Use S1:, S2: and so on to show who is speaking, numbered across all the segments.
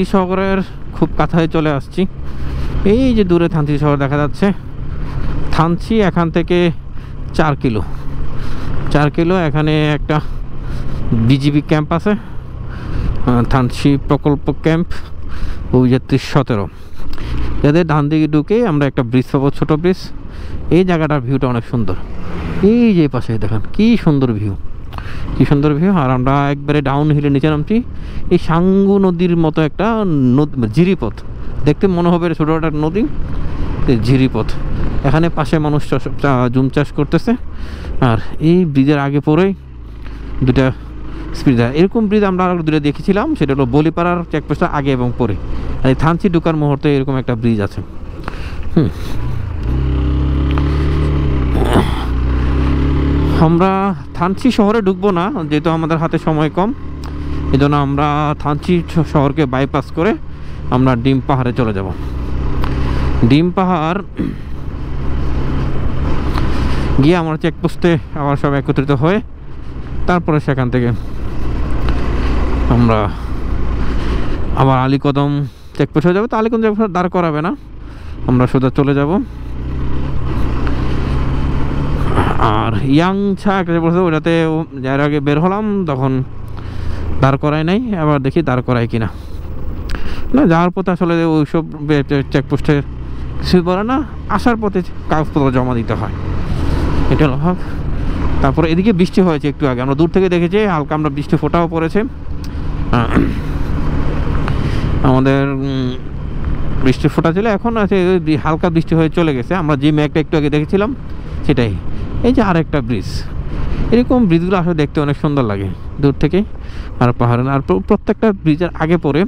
S1: শহরের খুব কাছায় চলে আসছি। এই যে দূরে থানচি শহর দেখা যাচ্ছে। থানচি এখান থেকে 4 কিলো। এখানে একটা বিজিবি ক্যাম্প আছে, থানচি প্রকল্প ক্যাম্প, ওই যে 3017। যাদের ডান দিকে ঢুকে আমরা একটা ব্রিজ পাবো, ছোট ব্রিজ। এই জায়গাটার ভিউটা অনেক সুন্দর। এই যে পাশে দেখেন কি সুন্দর ভিউ, কি সুন্দর ভিউ। আর আমরা একবারে ডাউন হিলে নিচে নামছি। এই সাঙ্গু নদীর মতো একটা জিরিপথ, দেখতে মনে হবে ছোটো একটা নদী, জিরিপথ। এখানে পাশে মানুষ জুম চাষ করতেছে। আর এই ব্রিজের আগে পরেই দুটা স্পিড। এরকম ব্রিজ আমরা আরও দুটো দেখেছিলাম, সেটা হলো বলিপাড়ার চেকপোস্টের আগে এবং পরে। আর এই থানচি ঢুকার মুহূর্তে এরকম একটা ব্রিজ আছে। আমরা থানচি শহরে ঢুকবো না, যেহেতু আমাদের হাতে সময় কম। এই জন্য আমরা থানচি শহরকে বাইপাস করে আমরা ডিম পাহাড়ে চলে যাব। ডিম পাহাড় গিয়ে আমরা চেকপোস্টে আবার সব একত্রিত হয়ে তারপরে সেখান থেকে আমরা আবার আলীকদম চেকপোস্ট হয়ে যাবো। তো আলীকদম চেকপোস্ট দাঁড় করাবে না, আমরা সোজা চলে যাব। আর ইয়াংছা একটা বলছে, ওটাতে যার আগে বের হলাম তখন দাঁড় করাই নাই, আবার দেখি দাঁড় করাই কিনা। না, যাওয়ার পথে আসলে ওইসব চেকপোস্টে কিছুই পড়ে না, আসার পথে কাগজপত্র জমা দিতে হয়, এটা হলো ভাব। তারপরে এদিকে বৃষ্টি হয়েছে একটু আগে, আমরা দূর থেকে দেখেছি হালকা, আমরা বৃষ্টি ফোটাও পড়েছে। আমাদের বৃষ্টি ফোটা ছিল, এখন আছে হালকা বৃষ্টি হয়ে চলে গেছে। আমরা যে মেঘটা একটু আগে দেখেছিলাম সেটাই। এই যে আরেকটা ব্রিজ, এরকম ব্রিজগুলো আসলে দেখতে অনেক সুন্দর লাগে দূর থেকে। আর পাহাড়ে, আর প্রত্যেকটা ব্রিজের আগে পরে,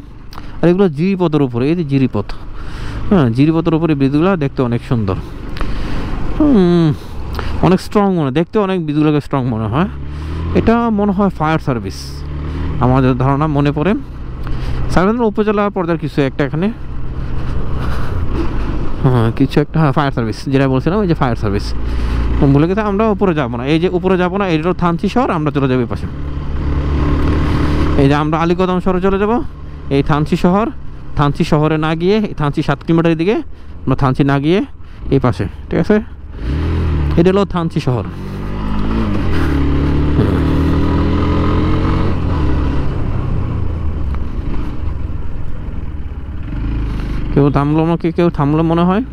S1: আর এগুলো জিরিপথের উপরে, এই যে জিরিপথ, হ্যাঁ জিরিপথের উপরে ব্রিজগুলো দেখতে অনেক সুন্দর, অনেক স্ট্রং মনে, দেখতে অনেক ব্রিজগুলোকে স্ট্রং মনে হয়। এটা মনে হয় ফায়ার সার্ভিস, আমাদের ধারণা মনে পড়ে সার্ভিস উপজেলা পর্যায়ের কিছু একটা এখানে, হ্যাঁ কিছু একটা, হ্যাঁ ফায়ার সার্ভিস, যেটা বলছিলাম ওই যে ফায়ার সার্ভিস। বলে গেছে আমরা উপরে যাবো না, এই যে উপরে যাবো না, এটা থানচি শহর, আমরা চলে যাবো এই পাশে। এই যে আমরা আলীকদম শহরে চলে যাব, এই থানচি শহর, থানচি শহরে না গিয়ে থানচি 7 কিলোমিটারের দিকে, আমরা থানচি না গিয়ে এই পাশে, ঠিক আছে। এটা হলো থানচি শহর। কেউ থামলো আমাকে, কেউ থামলো মনে হয়।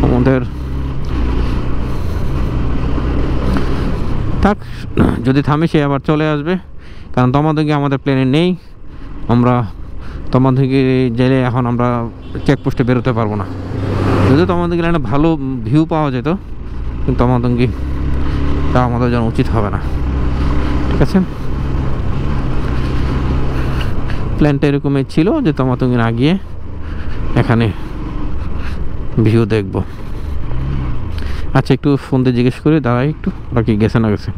S1: আমাদের থাক, যদি থামে সে আবার চলে আসবে, কারণ তোমাদেরকে আমাদের প্লেনে নেই। আমরা তোমাদেরকে জেলে এখন আমরা চেকপোস্টে বেরোতে পারবো না। যদিও তোমাদেরকে একটা ভালো ভিউ পাওয়া যেত, কিন্তু তোমাদেরকে তা আমাদের জন্য উচিত হবে না, ঠিক আছে। প্ল্যানটা এরকমই ছিল যে তোমাদেরকে না গিয়ে এখানে ভিউ দেখবো। আচ্ছা, একটু ফোন দিয়ে জিজ্ঞেস করে দাঁড়াই একটু, বাকি গেছে না গেছে।